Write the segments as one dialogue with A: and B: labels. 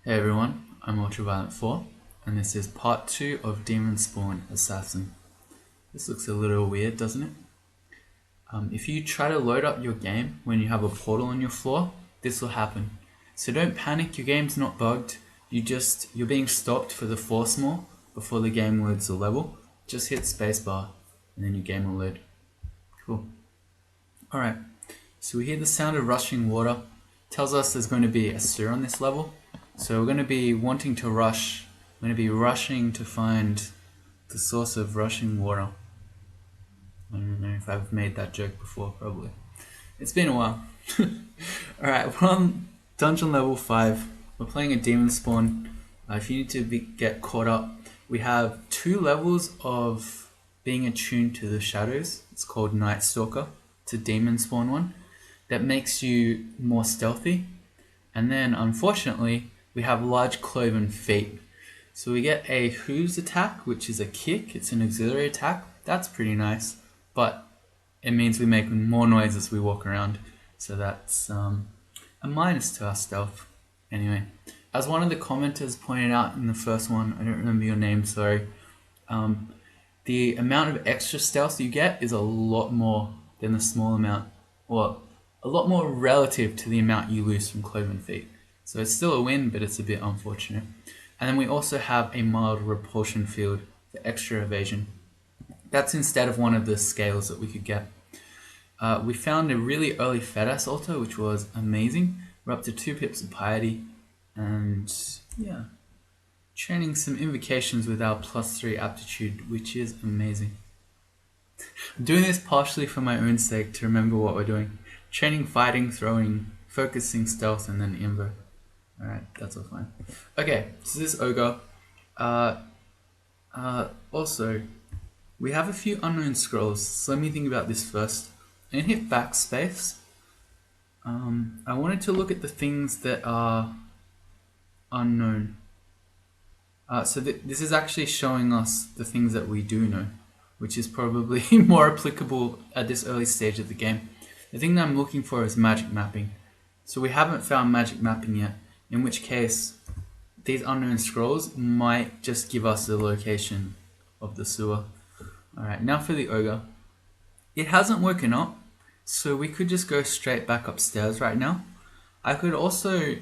A: Hey everyone, I'm Ultraviolet4 and this is part 2 of Demonspawn Assassin. This looks a little weird, doesn't it? If you try to load up your game when you have a portal on your floor, this will happen. So don't panic, your game's not bugged, you're being stopped for the force more before the game loads the level. Just hit spacebar and then your game will load. Cool. Alright, so we hear the sound of rushing water. Tells us there's going to be a sewer on this level. So we're going to be wanting to rush. We're going to be rushing to find the source of rushing water. I don't know if I've made that joke before, probably. It's been a while. Alright, we're on dungeon level 5. We're playing a demon spawn. If you need to get caught up, we have 2 levels of being attuned to the shadows. It's called Night Stalker. It's a demon spawn one. That makes you more stealthy. And then, unfortunately, we have large cloven feet. So we get a hooves attack, which is a kick. It's an auxiliary attack. That's pretty nice. But it means we make more noise as we walk around. So that's a minus to our stealth. Anyway, as one of the commenters pointed out in the first one, I don't remember your name, sorry. The amount of extra stealth you get is a lot more than the small amount. Well, a lot more relative to the amount you lose from cloven feet. So it's still a win, but it's a bit unfortunate. And then we also have a mild repulsion field for extra evasion. That's instead of one of the scales that we could get. We found a really early Fedhas altar, which was amazing. We're up to 2 pips of piety. And yeah, training some invocations with our +3 aptitude, which is amazing. I'm doing this partially for my own sake to remember what we're doing. Training, fighting, throwing, focusing, stealth, and then invo. Alright, that's all fine. Okay, so this ogre. Also, we have a few unknown scrolls, so let me think about this first. I'm going to hit backspace. I wanted to look at the things that are unknown. So this is actually showing us the things that we do know, which is probably more applicable at this early stage of the game. The thing that I'm looking for is magic mapping. So we haven't found magic mapping yet, in which case these unknown scrolls might just give us the location of the sewer. Alright, now for the ogre. It hasn't woken up, so we could just go straight back upstairs right now. I could also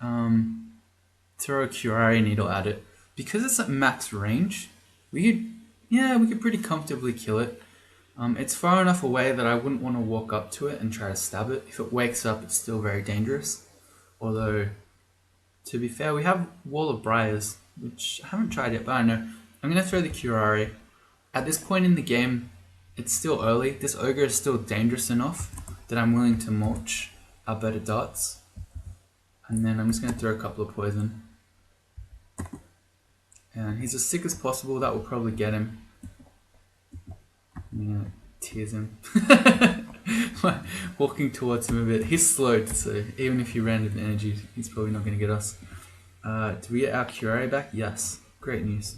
A: throw a curare needle at it. Because it's at max range, we could pretty comfortably kill it. It's far enough away that I wouldn't want to walk up to it and try to stab it. If it wakes up, it's still very dangerous. Although, to be fair, we have Wall of Briars, which I haven't tried yet, but I don't know. I'm going to throw the curare. At this point in the game, it's still early. This ogre is still dangerous enough that I'm willing to mulch our better darts. And then I'm just going to throw a couple of poison. And he's as sick as possible. That will probably get him. I'm gonna tease him. Walking towards him a bit. He's slowed, so even if he ran with energy, he's probably not gonna get us. Do we get our curare back? Yes. Great news.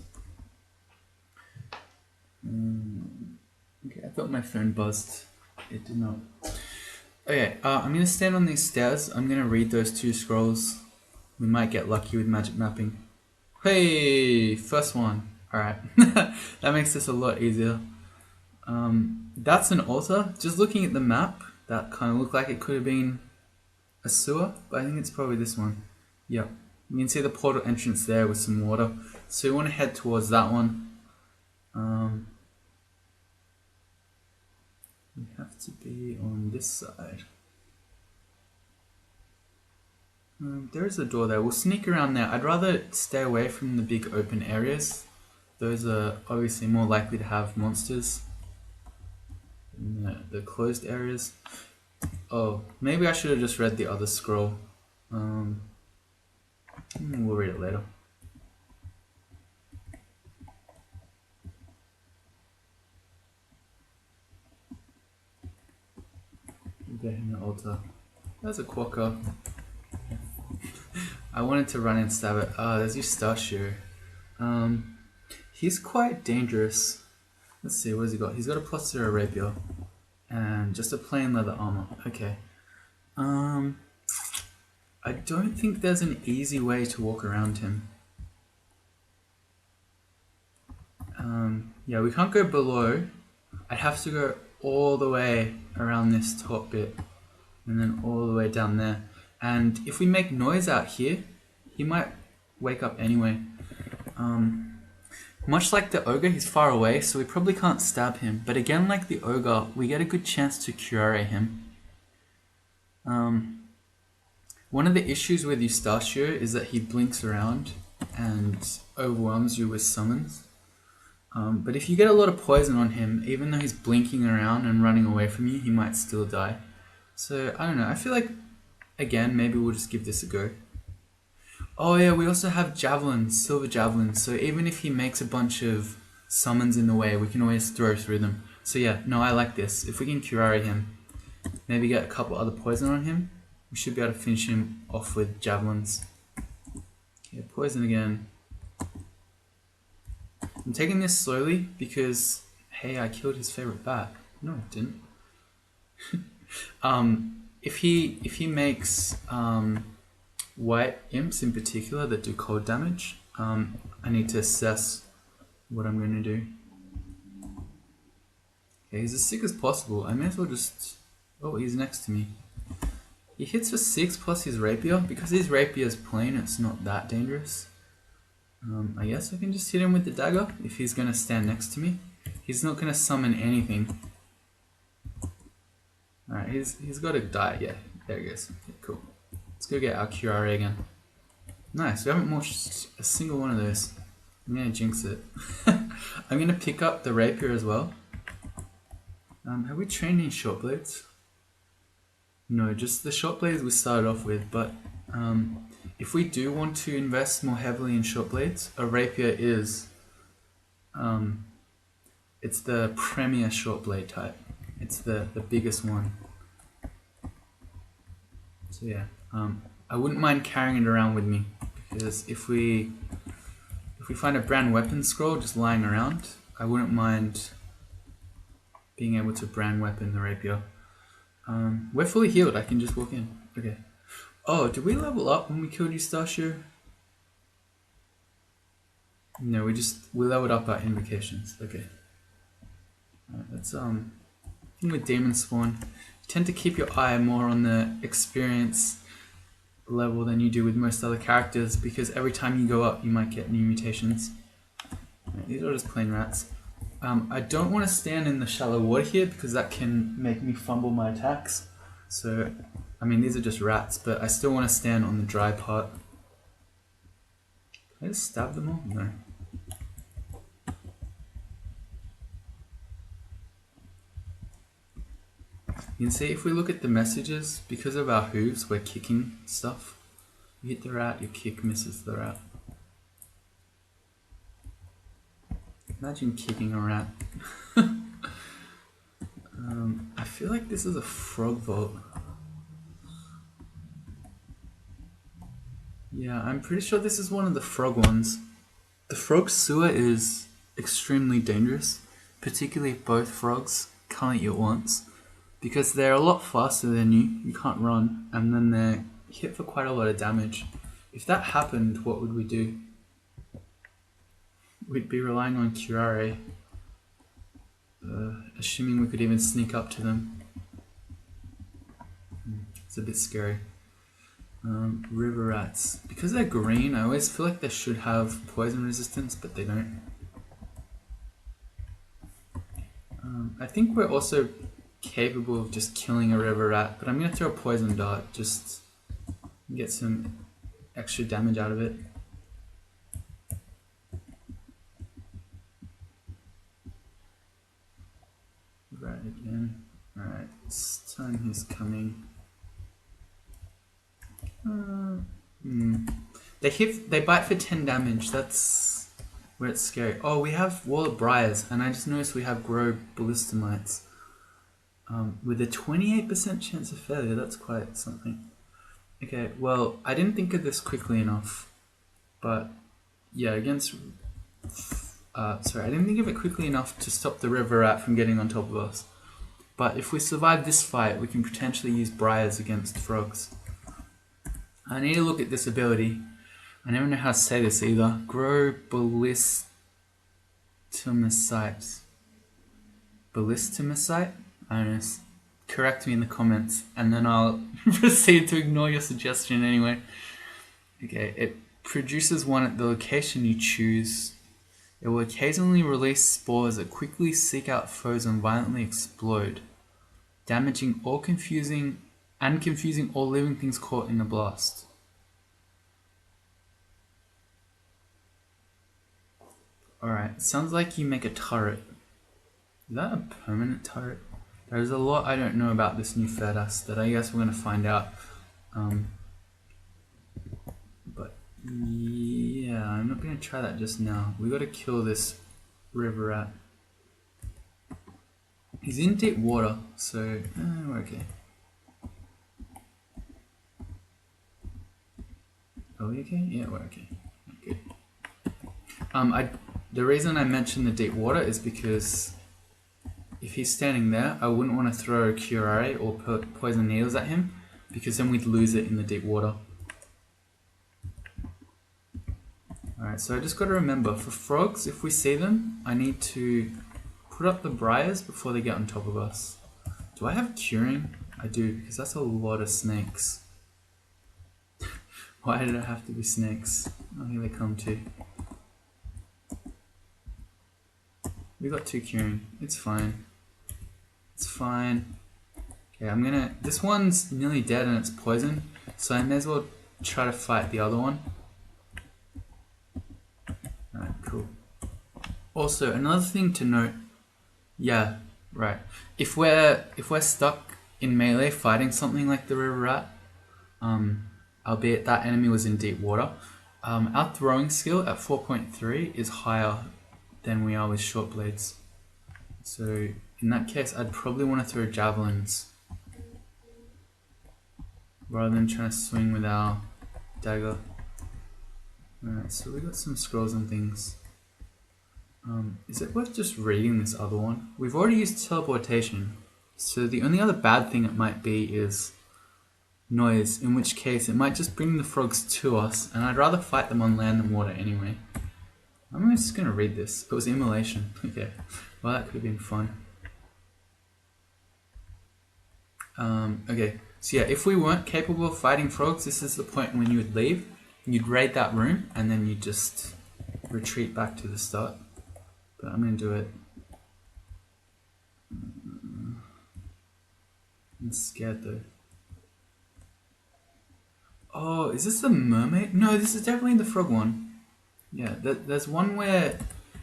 A: Okay, I thought my phone buzzed. It did not. Okay, I'm gonna stand on these stairs. I'm gonna read those 2 scrolls. We might get lucky with magic mapping. Hey, first one. Alright. That makes this a lot easier. That's an altar. Just looking at the map, that kind of looked like it could have been a sewer, but I think it's probably this one. Yep. You can see the portal entrance there with some water. So we want to head towards that one. We have to be on this side. There is a door there. We'll sneak around there. I'd rather stay away from the big open areas. Those are obviously more likely to have monsters. The closed areas. Oh, maybe I should have just read the other scroll. We'll read it later. Getting the altar. There's a quokka. I wanted to run and stab it. There's Eustachius. He's quite dangerous. Let's see, what has he got? He's got a +0 rapier. And just a plain leather armor. Okay. I don't think there's an easy way to walk around him. Yeah, we can't go below. I'd have to go all the way around this top bit and then all the way down there. And if we make noise out here, he might wake up anyway. Much like the ogre, he's far away, so we probably can't stab him. But again, like the ogre, we get a good chance to curare him. One of the issues with Eustachio is that he blinks around and overwhelms you with summons. But if you get a lot of poison on him, even though he's blinking around and running away from you, he might still die. So, I don't know, I feel like, again, maybe we'll just give this a go. Oh yeah, we also have javelins, silver javelins, so even if he makes a bunch of summons in the way, we can always throw through them. So yeah, no, I like this. If we can curare him, maybe get a couple other poison on him, we should be able to finish him off with javelins. Okay, poison again. I'm taking this slowly because, hey, I killed his favorite bat. No, I didn't. If he makes white imps in particular that do cold damage, I need to assess what I'm going to do. Okay, he's as sick as possible. I may as well just... Oh, he's next to me. He hits for 6 plus his rapier. Because his rapier is plain, it's not that dangerous. I guess I can just hit him with the dagger if he's going to stand next to me. He's not going to summon anything. Alright, he's got to die. Yeah, there he goes. Okay, cool. Let's go get our curare again. Nice, we haven't watched a single one of those. I'm going to jinx it. I'm going to pick up the rapier as well. Have we trained any short blades? No, just the short blades we started off with, but if we do want to invest more heavily in short blades, a rapier is it's the premier short blade type. It's the biggest one. So yeah, I wouldn't mind carrying it around with me, because if we find a brand weapon scroll just lying around, I wouldn't mind being able to brand weapon the rapier. We're fully healed, I can just walk in. Okay. Oh, did we level up when we killed Eustachio? No, we leveled up our invocations. Okay. Alright, let's with Demonspawn, you tend to keep your eye more on the experience level than you do with most other characters, because every time you go up you might get new mutations. Right, these are just plain rats. I don't want to stand in the shallow water here because that can make me fumble my attacks. So, I mean, these are just rats, but I still want to stand on the dry part. Can I just stab them all? No. You can see if we look at the messages, because of our hooves, we're kicking stuff. You hit the rat, your kick misses the rat. Imagine kicking a rat. I feel like this is a frog vault. Yeah, I'm pretty sure this is one of the frog ones. The frog sewer is extremely dangerous, particularly if both frogs can't eat at once, because they're a lot faster than you can't run, and then they're hit for quite a lot of damage. If that happened, what would we do? We'd be relying on curare, assuming we could even sneak up to them. It's a bit scary. River rats. Because they're green, I always feel like they should have poison resistance, but they don't. I think we're also capable of just killing a river rat, but I'm going to throw a poison dart, just get some extra damage out of it. Right again. Alright, this time he's coming. They bite for 10 damage, that's where it's scary. Oh, we have Wall of Briars, and I just noticed we have Grow Ballistamites. With a 28% chance of failure, that's quite something. Okay, well, I didn't think of this quickly enough, but yeah, against... sorry, I didn't think of it quickly enough to stop the river rat from getting on top of us. But if we survive this fight, we can potentially use briars against frogs. I need to look at this ability. I never know how to say this either. Grow ballistomycite. Ballistomycite? I don't know. Correct me in the comments and then I'll proceed to ignore your suggestion anyway. Okay, it produces one at the location you choose. It will occasionally release spores that quickly seek out foes and violently explode, damaging or confusing all living things caught in the blast. Alright, sounds like you make a turret. Is that a permanent turret? There's a lot I don't know about this new Fedhas that I guess we're going to find out. But yeah, I'm not going to try that just now. We got to kill this river rat. He's in deep water, so we're okay. Are we okay? Yeah, we're okay. Good. The reason I mentioned the deep water is because if he's standing there, I wouldn't want to throw curare or put poison needles at him because then we'd lose it in the deep water. Alright, so I just got to remember, for frogs, if we see them, I need to put up the briars before they get on top of us. Do I have curing? I do, because that's a lot of snakes. Why did it have to be snakes? Oh, here they come too. We got 2 curing. It's fine. It's fine. Okay, this one's nearly dead and it's poison, so I may as well try to fight the other one. Alright, cool. Also, another thing to note, yeah, right. If we're stuck in melee fighting something like the river rat, albeit that enemy was in deep water, our throwing skill at 4.3 is higher than we are with short blades. So in that case, I'd probably want to throw javelins rather than trying to swing with our dagger. Alright, so we got some scrolls and things. Is it worth just reading this other one? We've already used teleportation, so the only other bad thing it might be is noise, in which case it might just bring the frogs to us, and I'd rather fight them on land than water anyway. I'm just going to read this. It was immolation. Okay, well that could have been fun. Okay, so yeah, if we weren't capable of fighting frogs, this is the point when you would leave, you'd raid that room, and then you'd just retreat back to the start. But I'm going to do it. I'm scared though. Oh, is this the mermaid? No, this is definitely the frog one. Yeah, there's one where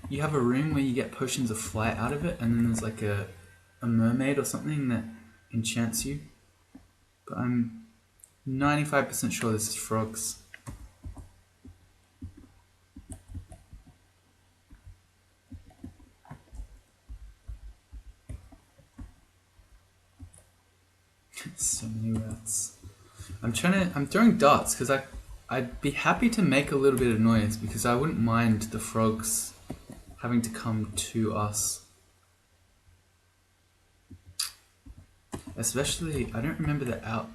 A: you have a room where you get potions of flight out of it, and then there's like a mermaid or something that enchants you. But I'm 95% sure this is frogs. So many rats. I'm throwing darts because I'd be happy to make a little bit of noise because I wouldn't mind the frogs having to come to us. Especially, I don't remember the I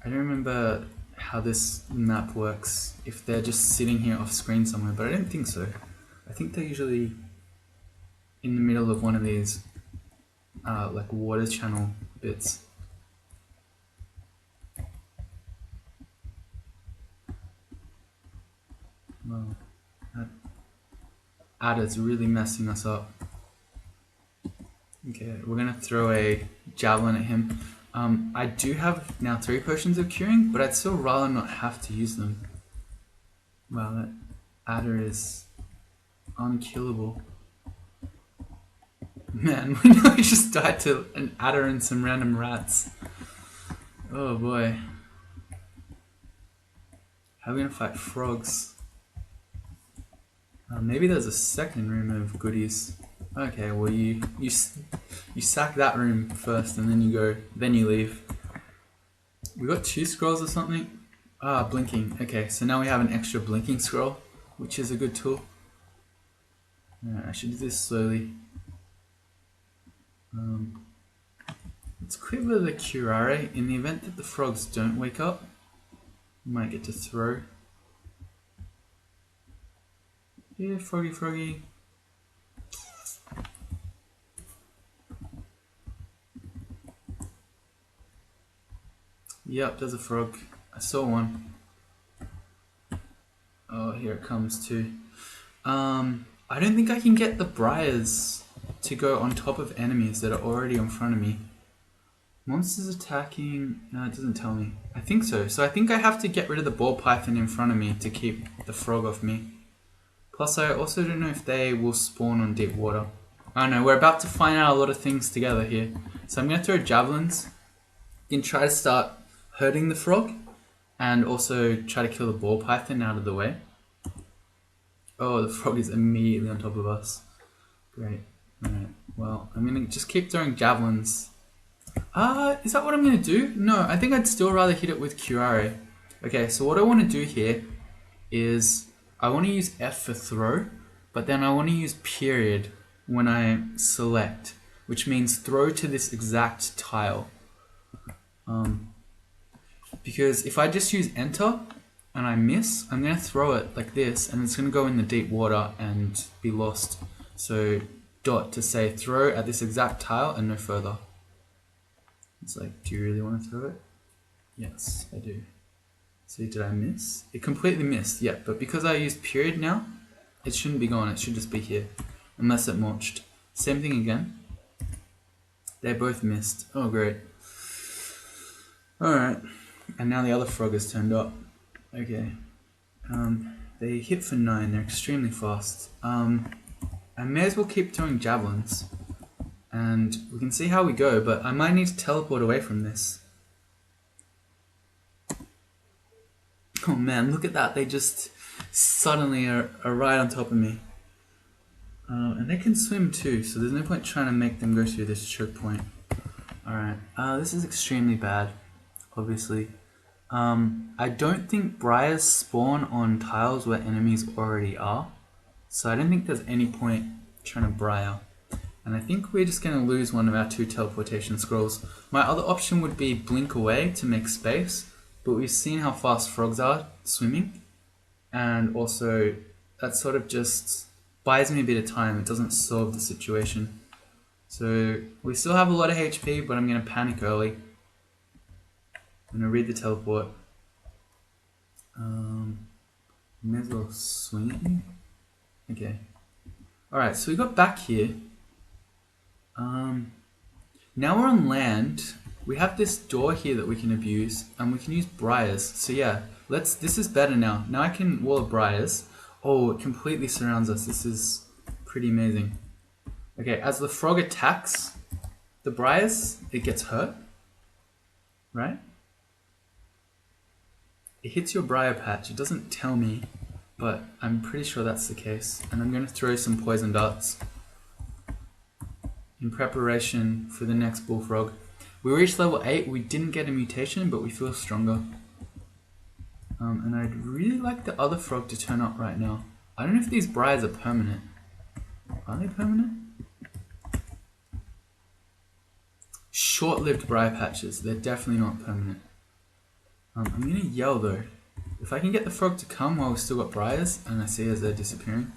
A: don't remember how this map works, if they're just sitting here off screen somewhere, but I don't think so. I think they're usually in the middle of one of these like water channel bits. Well, that adder's really messing us up. Okay, we're gonna throw a javelin at him. I do have now 3 potions of curing, but I'd still rather not have to use them. Wow, that adder is unkillable. Man, we nearly just died to an adder and some random rats. Oh boy. How are we gonna fight frogs? Maybe there's a second room of goodies. Okay, well you sack that room first and then you leave. We got 2 scrolls or something? Ah, blinking. Okay, so now we have an extra blinking scroll, which is a good tool. I should do this slowly. Let's quit with the curare. In the event that the frogs don't wake up, we might get to throw. Yeah, froggy, froggy. Yep, there's a frog. I saw one. Oh, here it comes too. I don't think I can get the briars to go on top of enemies that are already in front of me. Monsters attacking... No, it doesn't tell me. I think so. So I think I have to get rid of the ball python in front of me to keep the frog off me. Plus, I also don't know if they will spawn on deep water. I don't know. We're about to find out a lot of things together here. So I'm going to throw javelins. You can try to start hurting the frog. And also try to kill the ball python out of the way. Oh, the frog is immediately on top of us. Great. Alright, well, I'm going to just keep throwing javelins. Is that what I'm going to do? No, I think I'd still rather hit it with curare. Okay, so what I want to do here is I want to use F for throw, but then I want to use period when I select, which means throw to this exact tile. Because if I just use enter and I miss, I'm going to throw it like this and it's going to go in the deep water and be lost. So dot to say throw at this exact tile and no further. It's like, do you really want to throw it? Yes, I do. See, did I miss? It completely missed, yeah, but because I used period now, it shouldn't be gone, it should just be here. Unless it mulched. Same thing again. They both missed. Oh, great. Alright. And now the other frog has turned up. Okay. They hit for 9, they're extremely fast. I may as well keep throwing javelins. And we can see how we go, but I might need to teleport away from this. Oh man, look at that, they just suddenly are right on top of me. And they can swim too, so there's no point trying to make them go through this choke point. Alright, this is extremely bad, obviously. I don't think briars spawn on tiles where enemies already are, so I don't think there's any point trying to briar. And I think we're just going to lose one of our 2 teleportation scrolls. My other option would be blink away to make space, but we've seen how fast frogs are swimming, and also that sort of just buys me a bit of time, it doesn't solve the situation. So we still have a lot of HP, but I'm going to panic early. I'm going to read the teleport. May as well swing at you. Okay. Alright, so we got back here. Now we're on land. We have this door here that we can abuse, and we can use briars. So yeah, this is better now. Now I can wall of briars. Oh, it completely surrounds us. This is pretty amazing. Okay, as the frog attacks the briars, it gets hurt. Right? It hits your briar patch. It doesn't tell me, but I'm pretty sure that's the case. And I'm going to throw some poison darts in preparation for the next bullfrog. We reached level 8, we didn't get a mutation, but we feel stronger. And I'd really like the other frog to turn up right now. I don't know if these briars are permanent. Are they permanent? Short-lived briar patches, they're definitely not permanent. I'm gonna yell though. If I can get the frog to come while we've still got briars, and I see as they're disappearing.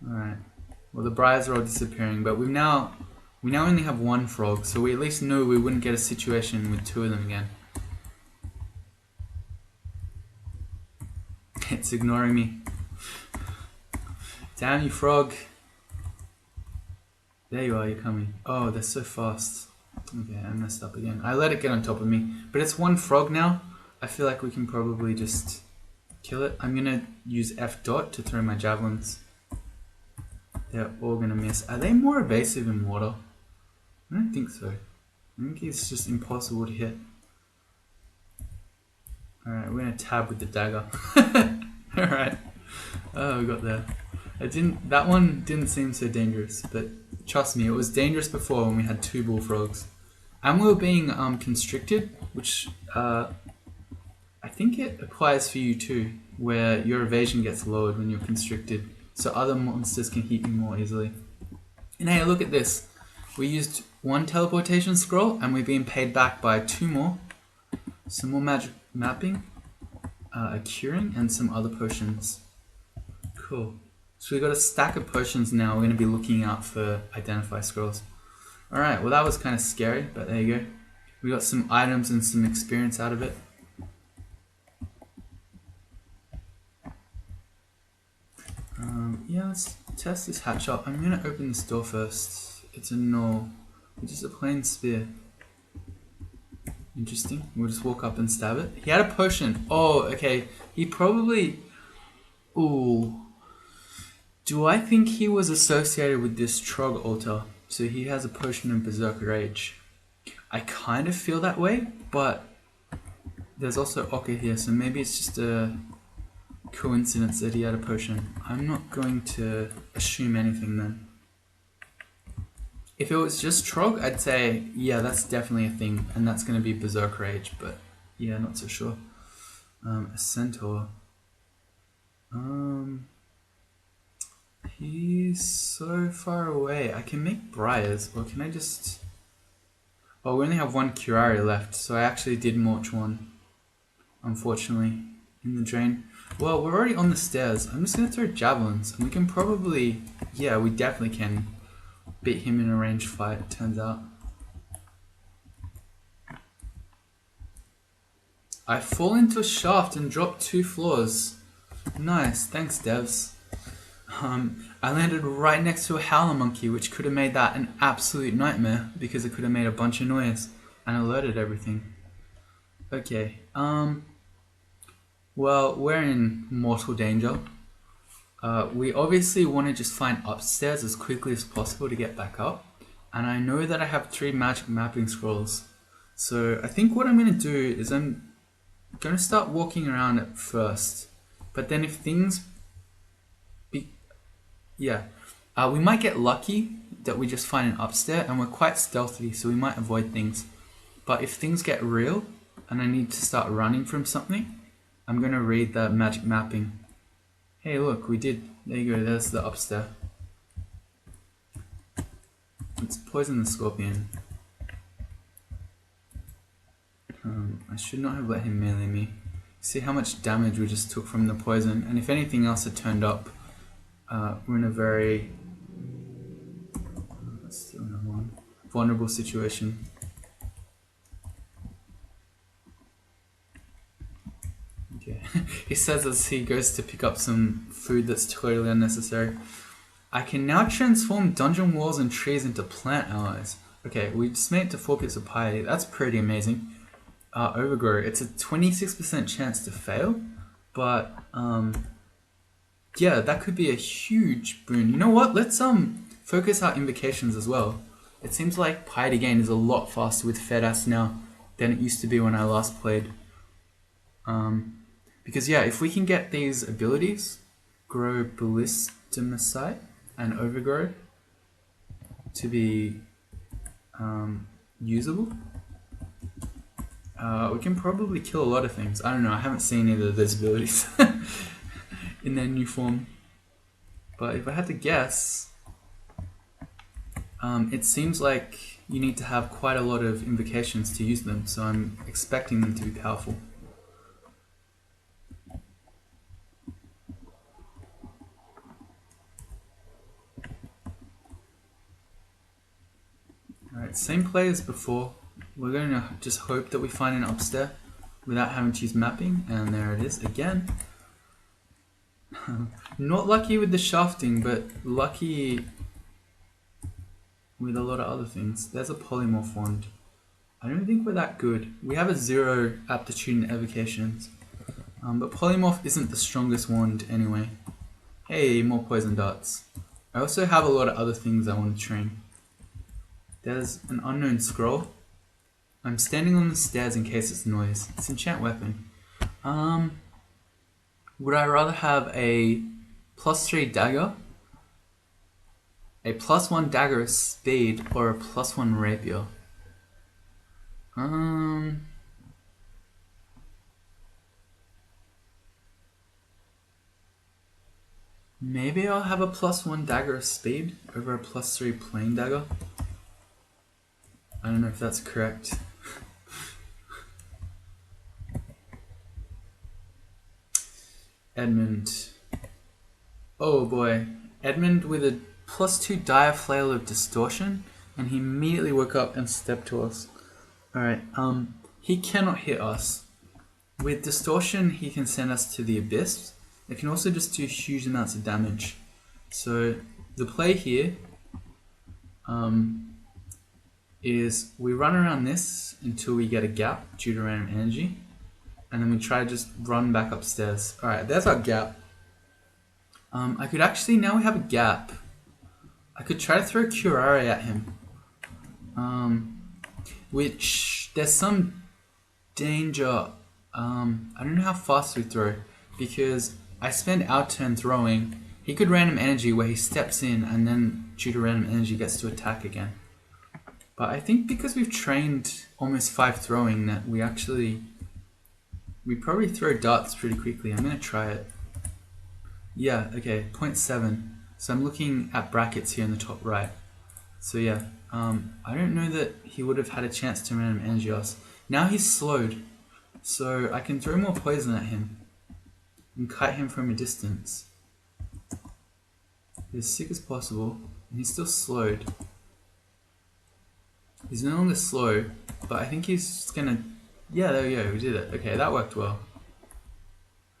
A: Alright, well the briars are all disappearing, but we now only have 1 frog, so we at least knew we wouldn't get a situation with 2 of them again. It's ignoring me. Damn you, frog. There you are, you're coming. Oh, they're so fast. Okay, I messed up again. I let it get on top of me, but it's 1 frog now. I feel like we can probably just kill it. I'm gonna use F dot to throw my javelins. They're all gonna miss. Are they more evasive in water? I don't think so. I think it's just impossible to hit. Alright, we're gonna tab with the dagger. Alright. Oh, we got there. That one didn't seem so dangerous, but trust me, it was dangerous before when we had 2 bullfrogs. And we were being constricted, which I think it applies for you too, where your evasion gets lowered when you're constricted, so other monsters can hit you more easily. And hey, look at this. We used 1 teleportation scroll and we've been paid back by 2 more. Some more magic mapping, a curing, and some other potions. Cool. So we've got a stack of potions now. We're going to be looking out for identify scrolls. Alright, well that was kind of scary, but there you go. We got some items and some experience out of it. Yeah, let's test this hatch up. I'm going to open this door first. It's a null, which is a plain spear. Interesting. We'll just walk up and stab it. He had a potion. Oh, okay. He probably... Ooh. Do I think he was associated with this Trog altar? So he has a potion of Berserk Rage. I kind of feel that way, but there's also Ocker here, so maybe it's just a coincidence that he had a potion. I'm not going to assume anything then. If it was just Trog, I'd say, yeah, that's definitely a thing, and that's going to be Berserk Rage, but yeah, not so sure. A Centaur. He's so far away. I can make briars, or can I just... Oh, we only have 1 curare left, so I actually did morch 1, unfortunately, in the drain. Well, we're already on the stairs. I'm just going to throw javelins, and we can probably... Yeah, we definitely can beat him in a ranged fight, it turns out. I fall into a shaft and drop 2 floors. Nice, thanks devs. I landed right next to a howler monkey, which could have made that an absolute nightmare because it could have made a bunch of noise and alerted everything. Okay, well, we're in mortal danger. We obviously want to just find upstairs as quickly as possible to get back up. And I know that I have 3 magic mapping scrolls. So I think what I'm going to do is I'm going to start walking around at first. But then if things... we might get lucky that we just find an upstairs, and we're quite stealthy, so we might avoid things. But if things get real, and I need to start running from something, I'm going to read the magic mapping. Hey look, we did. There you go, there's the upstairs. Let's poison the scorpion. I should not have let him melee me. See how much damage we just took from the poison, and if anything else had turned up, we're in a very vulnerable situation. Okay, he says as he goes to pick up some food that's totally unnecessary. I can now transform dungeon walls and trees into plant allies. Okay, we just made it to 4 bits of piety. That's pretty amazing. Overgrow. It's a 26% chance to fail, but yeah, that could be a huge boon. You know what? Let's focus our invocations as well. It seems like piety gain is a lot faster with Fedhas now than it used to be when I last played. Because yeah, if we can get these abilities, grow ballistimicite and overgrow to be usable, we can probably kill a lot of things. I don't know, I haven't seen either of those abilities in their new form. But if I had to guess, it seems like you need to have quite a lot of invocations to use them, so I'm expecting them to be powerful. Alright, same play as before. We're going to just hope that we find an upstairs without having to use mapping, and there it is again. Not lucky with the shafting, but lucky with a lot of other things. There's a polymorph wand. I don't think we're that good. We have a 0 aptitude in evocations, but polymorph isn't the strongest wand anyway. Hey, more poison darts. I also have a lot of other things I want to train. There's an unknown scroll. I'm standing on the stairs in case it's noise. It's enchant weapon. Would I rather have a +3 dagger, a +1 dagger of speed, or a +1 rapier? Maybe I'll have a +1 dagger of speed over a +3 plain dagger. I don't know if that's correct. Edmund. Oh boy. Edmund with a +2 dire flail of distortion, and he immediately woke up and stepped to us. Alright, he cannot hit us. With distortion, he can send us to the abyss. It can also just do huge amounts of damage. So the play here is we run around this until we get a gap due to random energy, and then we try to just run back upstairs. Alright, there's our gap. I could actually, now we have a gap, I could try to throw Curare at him. Which, there's some danger. I don't know how fast we throw, because I spend our turn throwing. He could random energy where he steps in and then due to random energy gets to attack again. But I think because we've trained almost 5 throwing that we probably throw darts pretty quickly. I'm going to try it. Yeah, okay, 0.7. So I'm looking at brackets here in the top right. So yeah, I don't know that he would have had a chance to random energy us. Now he's slowed, so I can throw more poison at him and kite him from a distance. He's as sick as possible, and he's still slowed. He's no longer slow, but I think he's just gonna... Yeah, there we go, we did it. Okay, that worked well.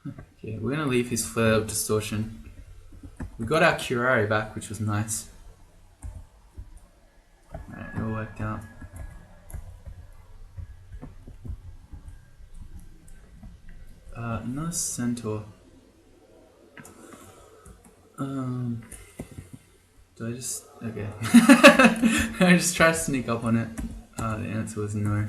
A: Okay, we're gonna leave his flare of distortion. We got our Curare back, which was nice. Alright, it all worked out. Another centaur. Do I just... Okay. I just tried to sneak up on it. The answer was no.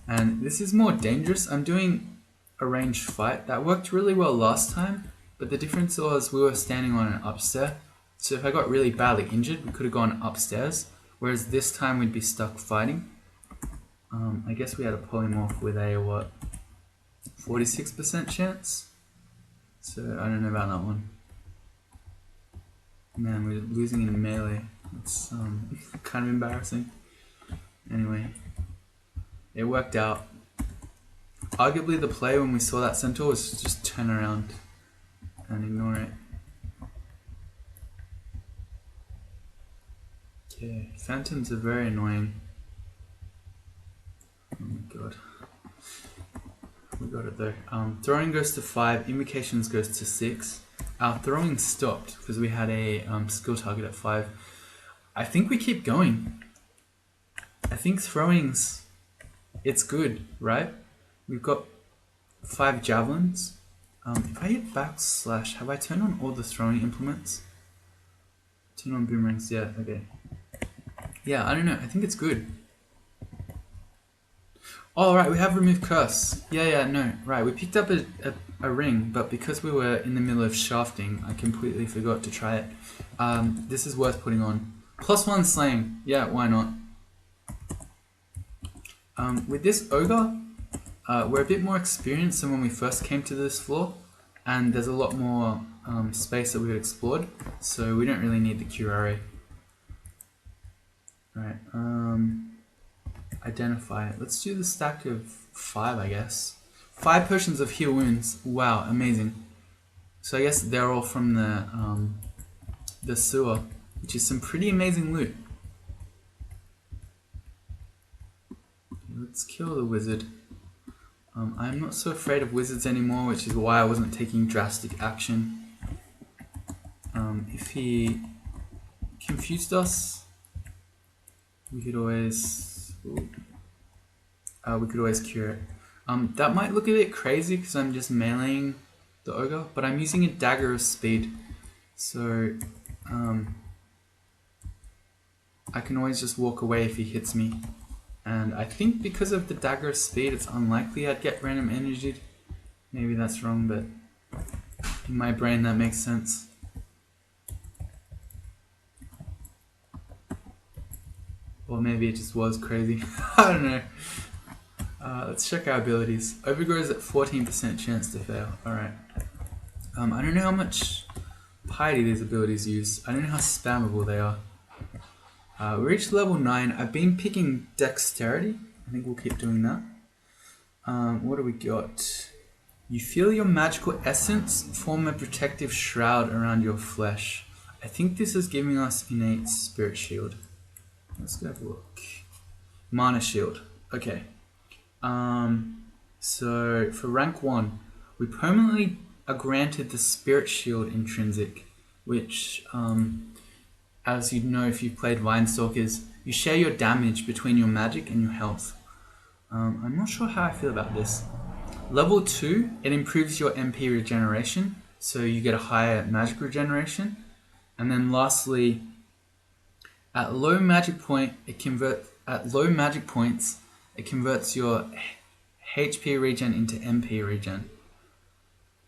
A: And this is more dangerous. I'm doing a ranged fight. That worked really well last time, but the difference was we were standing on an upstairs. So if I got really badly injured, we could have gone upstairs. Whereas this time we'd be stuck fighting. I guess we had a polymorph with a, what, 46% chance? So I don't know about that one. Man, we're losing in melee. It's kind of embarrassing. Anyway, it worked out. Arguably the play when we saw that centaur was just turn around and ignore it. Okay, phantoms are very annoying. Oh my god. We got it though. Throwing goes to 5, invocations goes to 6. Our throwing stopped because we had a skill target at 5. I think we keep going. I think throwing's... It's good, right? We've got 5 javelins. If I hit backslash, have I turned on all the throwing implements? Turn on boomerangs, yeah, okay. Yeah, I don't know, I think it's good. Oh, right, we have removed curse. Yeah, no, right, we picked up a ring, but because we were in the middle of shafting, I completely forgot to try it. This is worth putting on. +1 slaying, yeah, why not? With this ogre, we're a bit more experienced than when we first came to this floor, and there's a lot more space that we've explored, so we don't really need the curare. Right, identify. Let's do the stack of 5, I guess. 5 potions of heal wounds. Wow, amazing. So I guess they're all from the sewer, which is some pretty amazing loot. Let's kill the wizard. I'm not so afraid of wizards anymore, which is why I wasn't taking drastic action. If he confused us, we could always cure it. That might look a bit crazy because I'm just meleeing the ogre, but I'm using a dagger of speed, so I can always just walk away if he hits me. And I think because of the dagger of speed, it's unlikely I'd get random energied. Maybe that's wrong, but in my brain that makes sense. Or maybe it just was crazy. I don't know. Let's check our abilities. Overgrow is at 14% chance to fail. Alright. I don't know how much piety these abilities use. I don't know how spammable they are. We reached level 9. I've been picking dexterity. I think we'll keep doing that. What do we got? You feel your magical essence form a protective shroud around your flesh. I think this is giving us innate spirit shield. Let's go have a look. Mana shield. Okay. So for rank 1, we permanently are granted the spirit shield intrinsic, which, as you know if you've played Vinestalkers, you share your damage between your magic and your health. I'm not sure how I feel about this. Level 2, it improves your MP regeneration, so you get a higher magic regeneration. And then lastly, at low magic points, it converts your HP regen into MP regen.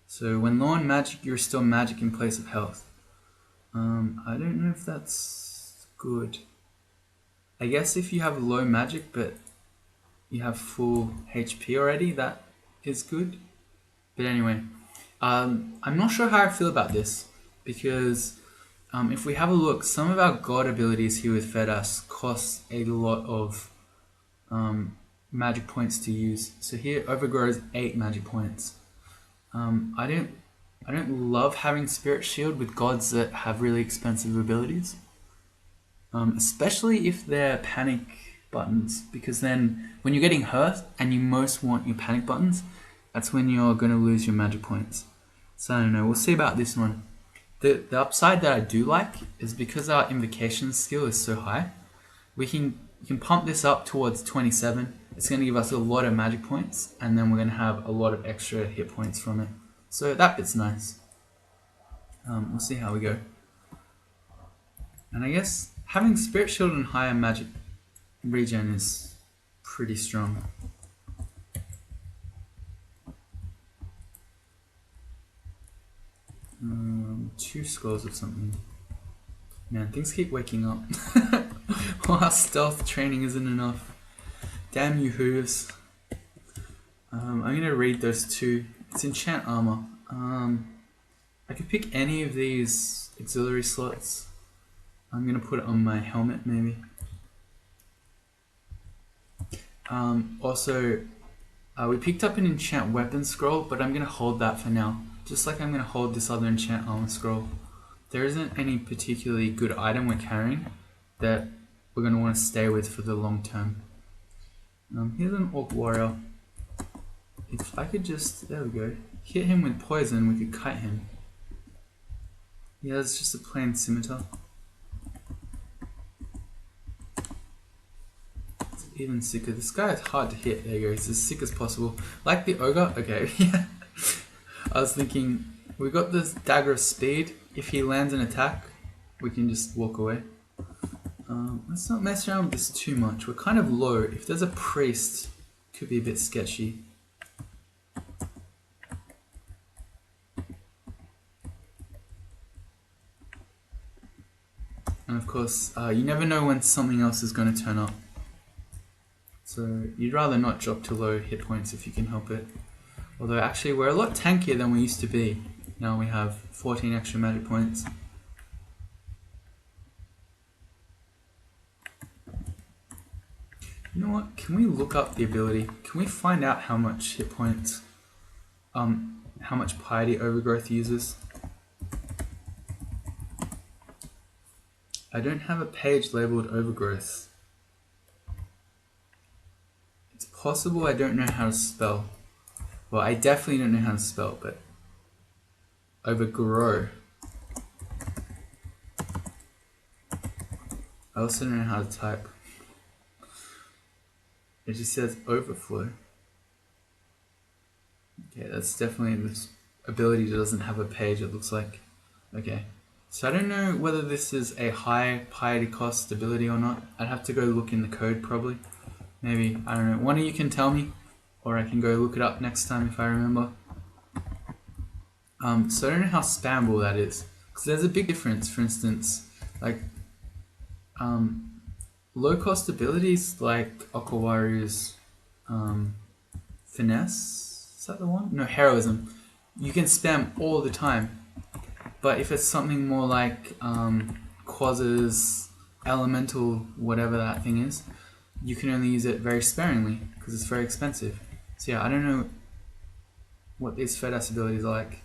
A: So when low on magic, you restore magic in place of health. I don't know if that's good. I guess if you have low magic but you have full HP already, that is good. But anyway, I'm not sure how I feel about this, because if we have a look, some of our god abilities here with Fedhas cost a lot of magic points to use. So here Overgrow is 8 magic points. I don't love having Spirit Shield with gods that have really expensive abilities, especially if they're panic buttons, because then when you're getting hurt and you most want your panic buttons, that's when you're going to lose your magic points. So I don't know, we'll see about this one. The upside that I do like is because our invocation skill is so high, we can pump this up towards 27. It's going to give us a lot of magic points, and then we're going to have a lot of extra hit points from it. So that bit's nice. We'll see how we go. And I guess having Spirit Shield and higher magic regen is pretty strong. Two scrolls of something. Man, things keep waking up. Our stealth training isn't enough. Damn you, hooves. I'm gonna read those two. It's enchant armor. I could pick any of these auxiliary slots. I'm gonna put it on my helmet, maybe. Also, we picked up an enchant weapon scroll, but I'm gonna hold that for now. Just like I'm gonna hold this other enchant armor scroll. There isn't any particularly good item we're carrying that we're gonna want to stay with for the long term. Here's an orc warrior. If I could just, there we go, hit him with poison, we could kite him. Yeah, it's just a plain scimitar. It's even sicker. This guy is hard to hit. There you go, he's as sick as possible. Like the ogre, okay, yeah. I was thinking, we got this dagger of speed. If he lands an attack, we can just walk away. Let's not mess around with this too much. We're kind of low. If there's a priest, it could be a bit sketchy. And of course, you never know when something else is going to turn up. So you'd rather not drop to low hit points if you can help it. Although actually we're a lot tankier than we used to be. Now we have 14 extra magic points. You know what? Can we look up the ability? Can we find out how much hit points, how much piety overgrowth uses? I don't have a page labeled overgrowth. It's possible I don't know how to spell. Well, I definitely don't know how to spell, but overgrow. I also don't know how to type. It just says overflow. Okay, that's definitely this ability that doesn't have a page, it looks like. Okay, so I don't know whether this is a high piety cost ability or not. I'd have to go look in the code probably. Maybe, I don't know, one of you can tell me, or I can go look it up next time if I remember. So I don't know how spammable that is, because there's a big difference. For instance, like low cost abilities like Okawaru's finesse, is that the one? No, heroism. You can spam all the time. But if it's something more like quasars, elemental, whatever that thing is, you can only use it very sparingly because it's very expensive. So yeah, I don't know what these Fedhas abilities are like.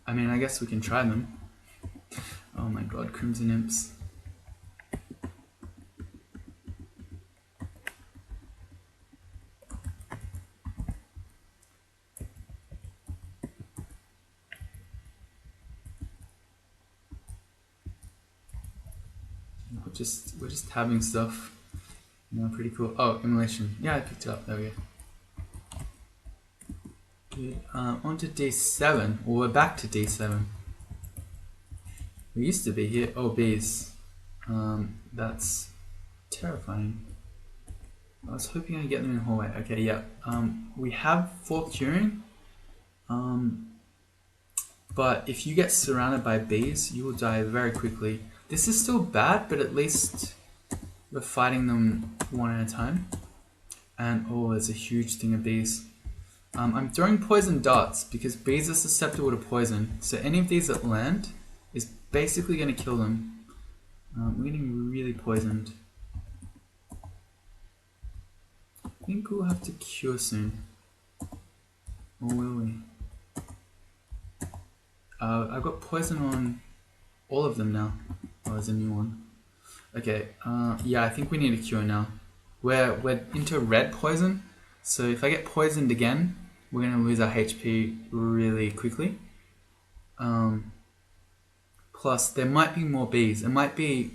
A: I mean, I guess we can try them. Oh my god, Crimson Imps. We're just tabbing stuff. You know, pretty cool. Oh, immolation. Yeah, I picked it up. There we go. Good. On to D7. Well, we're back to D7. We used to be here. Oh, bees. That's terrifying. I was hoping I'd get them in the hallway. Okay, yeah. We have 4 curing. But if you get surrounded by bees, you will die very quickly. This is still bad, but at least we're fighting them one at a time. And oh, there's a huge thing of bees. I'm throwing poison darts because bees are susceptible to poison. So any of these that land is basically going to kill them. We're getting really poisoned. I think we'll have to cure soon. Or will we? I've got poison on all of them now. Oh, there's a new one. Okay, yeah, I think we need a cure now. We're into red poison, so if I get poisoned again, we're going to lose our HP really quickly. Plus, there might be more bees. It might be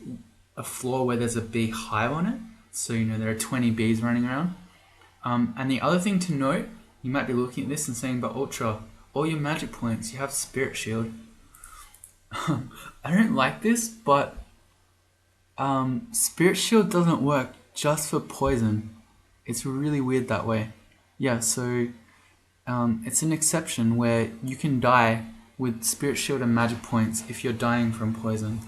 A: a floor where there's a bee hive on it, so you know there are 20 bees running around. And the other thing to note, you might be looking at this and saying, but Ultra, all your magic points, you have Spirit Shield. I don't like this, but Spirit Shield doesn't work just for poison. It's really weird that way. Yeah, so it's an exception where you can die with Spirit Shield and magic points if you're dying from poison.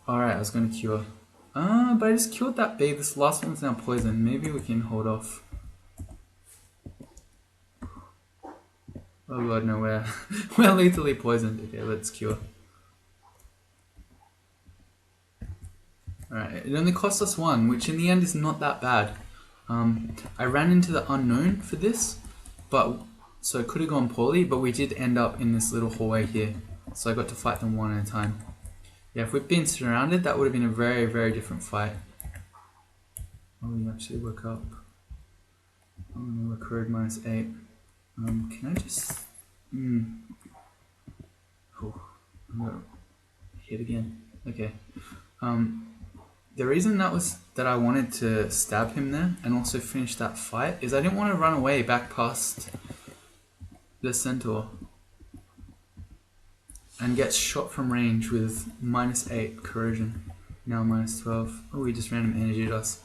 A: Alright, I was going to cure. But I just killed that bee. This last one's now poison. Maybe we can hold off. Oh god, no, we're lethally poisoned. Okay, let's cure. Alright, it only cost us 1, which in the end is not that bad. I ran into the unknown for this, so it could have gone poorly, but we did end up in this little hallway here. So I got to fight them one at a time. Yeah, if we'd been surrounded, that would have been a very, very different fight. Oh, we actually woke up. Oh no, we're corrode -8. Can I just... Oh, I'm gonna hit again. Okay. The reason that I wanted to stab him there and also finish that fight is I didn't want to run away back past the centaur and get shot from range with -8 corrosion. Now -12. Oh, we just random energied us.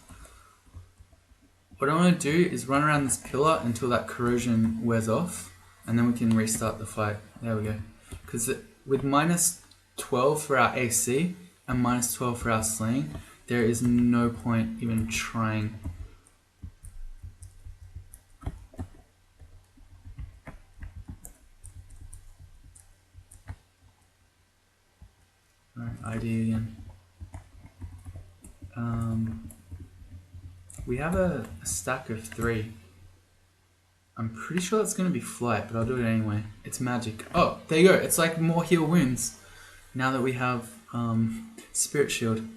A: What I want to do is run around this pillar until that corrosion wears off, and then we can restart the fight. There we go. Because with -12 for our AC and -12 for our slaying, there is no point even trying. Alright, ID again. We have a stack of 3. I'm pretty sure that's going to be flight, but I'll do it anyway. It's magic. Oh, there you go. It's like more heal wounds now that we have Spirit Shield.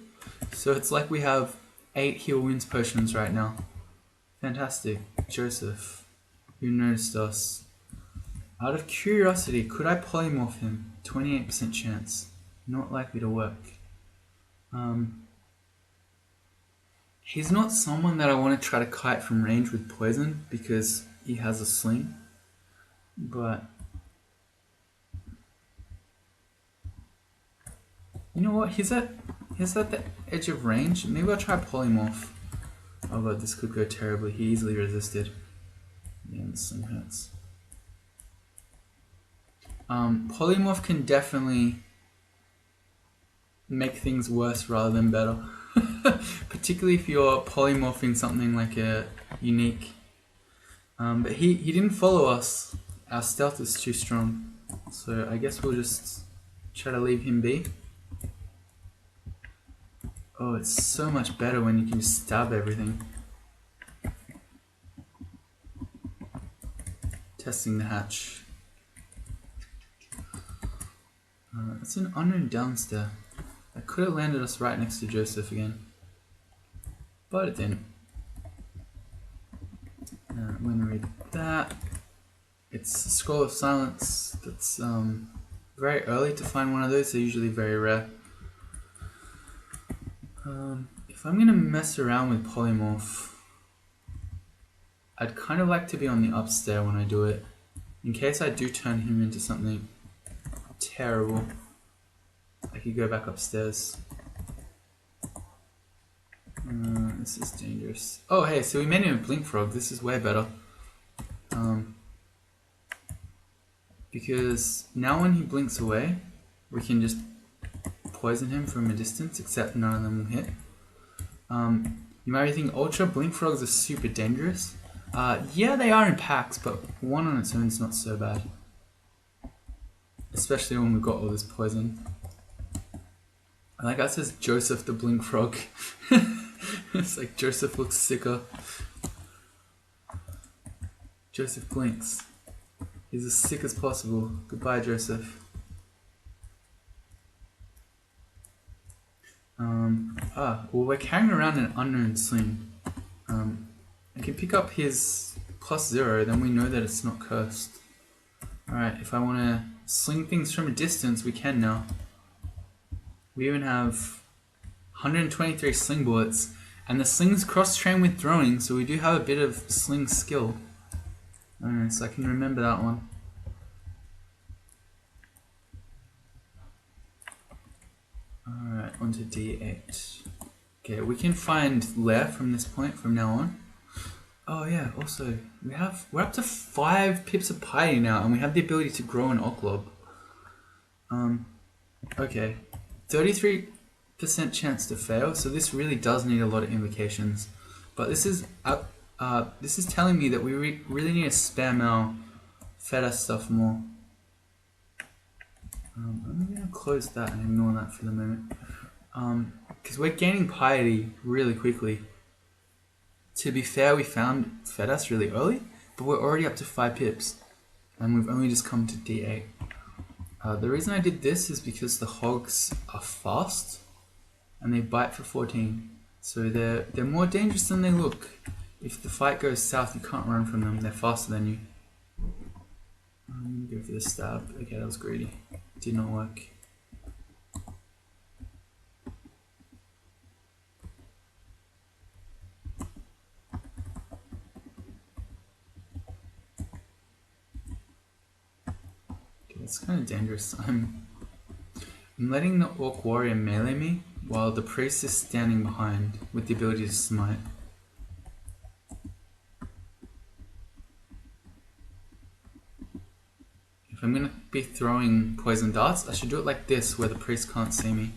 A: So it's like we have 8 heal wounds potions right now. Fantastic. Joseph, who noticed us. Out of curiosity, could I polymorph him? 28% chance. Not likely to work. He's not someone that I want to try to kite from range with poison because he has a sling. But you know what? He's at the edge of range. Maybe I'll try polymorph. Oh god, this could go terribly. He easily resisted. Yeah, the sling hurts. Polymorph can definitely make things worse rather than better. Particularly if you're polymorphing something like a unique. But he didn't follow us. our stealth is too strong. So I guess we'll just try to leave him be. Oh, it's so much better when you can just stab everything. Testing the hatch. It's an unknown downstairs. That could have landed us right next to Joseph again. But it didn't. I'm going to read that. It's a Scroll of Silence. That's very early to find one of those. They're usually very rare. If I'm going to mess around with Polymorph, I'd kind of like to be on the upstairs when I do it. In case I do turn him into something terrible, I could go back upstairs. This is dangerous. Oh hey, so we made him a Blink Frog. This is way better. Because now when he blinks away, we can just poison him from a distance, except none of them will hit. You might be thinking, Ultra Blink Frogs are super dangerous. Yeah, they are in packs, but one on its own is not so bad. Especially when we've got all this poison. I like how it says Joseph the Blink Frog. It's like Joseph looks sicker. Joseph blinks. He's as sick as possible. Goodbye, Joseph. Well, we're carrying around an unknown sling. I can pick up his +0, then we know that it's not cursed. Alright, if I want to sling things from a distance, we can now. We even have 123 sling bullets, and the sling's cross-trained with throwing, so we do have a bit of sling skill. Alright, so I can remember that one. Alright, onto D8. Okay, we can find Lair from this point from now on. Oh yeah, also, we're up to 5 pips of piety now, and we have the ability to grow an Oclob. Okay, 33% chance to fail, so this really does need a lot of invocations. But this is telling me that we really need to spam our Fedhas stuff more. I'm going to close that and ignore that for the moment. Because we're gaining piety really quickly. To be fair, we found Fedhas really early, but we're already up to 5 pips. And we've only just come to D8. The reason I did this is because the hogs are fast, and they bite for 14. So they're more dangerous than they look. If the fight goes south, you can't run from them. They're faster than you. I'm gonna go for the stab. Okay, that was greedy. Did not work. Okay, it's kind of dangerous. I'm letting the Orc Warrior melee me while the priest is standing behind with the ability to smite. If I'm going to be throwing poison darts, I should do it like this, where the priest can't see me.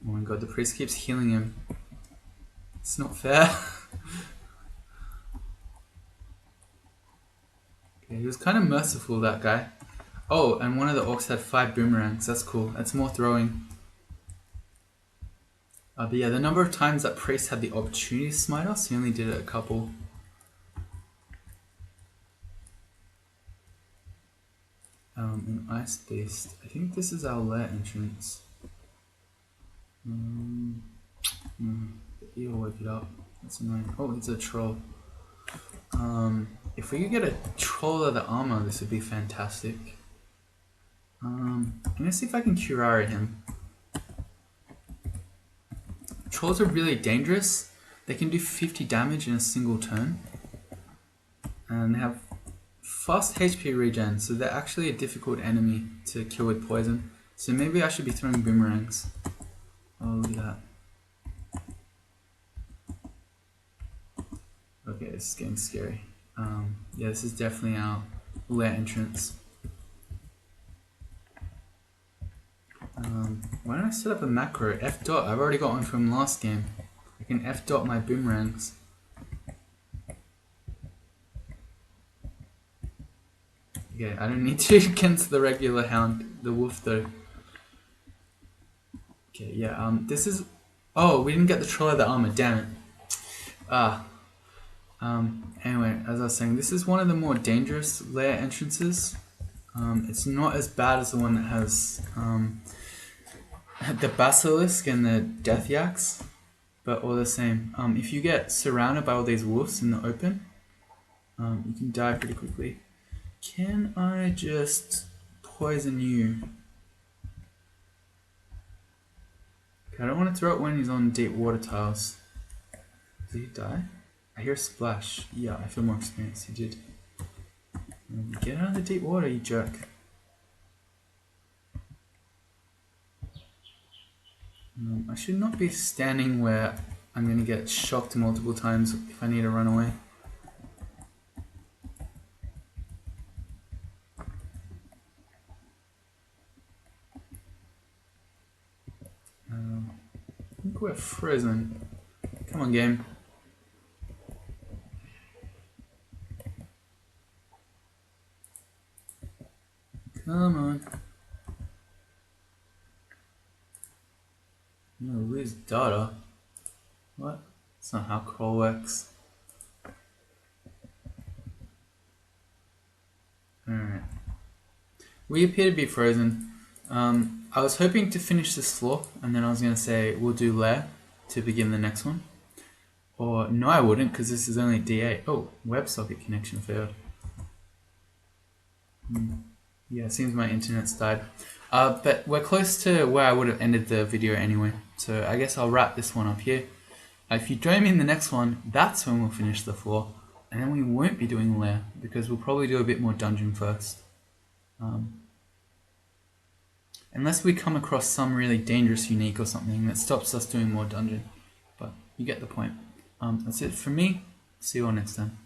A: Oh my god, the priest keeps healing him. It's not fair. Okay, he was kind of merciful, that guy. Oh, and one of the orcs had 5 boomerangs. That's cool. That's more throwing. But yeah, the number of times that priest had the opportunity to smite us, he only did it a couple. An ice beast. I think this is our lair entrance. He'll wake it up. That's annoying. Oh, it's a troll. If we could get a troll of the armor, this would be fantastic. I'm gonna see if I can curare him. Trolls are really dangerous. They can do 50 damage in a single turn. And they have fast HP regen, so they're actually a difficult enemy to kill with poison. So maybe I should be throwing boomerangs. Oh, look at that. Okay, this is getting scary. Yeah, this is definitely our lair entrance. Why don't I set up a macro? F dot, I've already got one from last game. I can F dot my boomerangs. Okay, I don't need to against the regular hound, the wolf though. Okay, yeah, this is... Oh, we didn't get the troll of the armor, damn it. Anyway, as I was saying, this is one of the more dangerous lair entrances. It's not as bad as the one that has the basilisk and the death yaks, but all the same. If you get surrounded by all these wolves in the open, you can die pretty quickly. Can I just poison you? Okay, I don't want to throw it when he's on deep water tiles. Did he die? I hear a splash. Yeah, I feel more experienced. He did. Get out of the deep water, you jerk. I should not be standing where I'm going to get shocked multiple times if I need to run away. I think we're frozen. Come on, game. Come on. I'm gonna lose data. What? That's not how crawl works. Alright. We appear to be frozen. I was hoping to finish this floor, and then I was going to say we'll do lair to begin the next one. Or no, I wouldn't, because this is only D8. Oh, WebSocket connection failed. Yeah, it seems my internet's died. But we're close to where I would have ended the video anyway, so I guess I'll wrap this one up here. If you join me in the next one, that's when we'll finish the floor, and then we won't be doing lair, because we'll probably do a bit more dungeon first. Unless we come across some really dangerous unique or something that stops us doing more dungeon. But you get the point. That's it from me. See you all next time.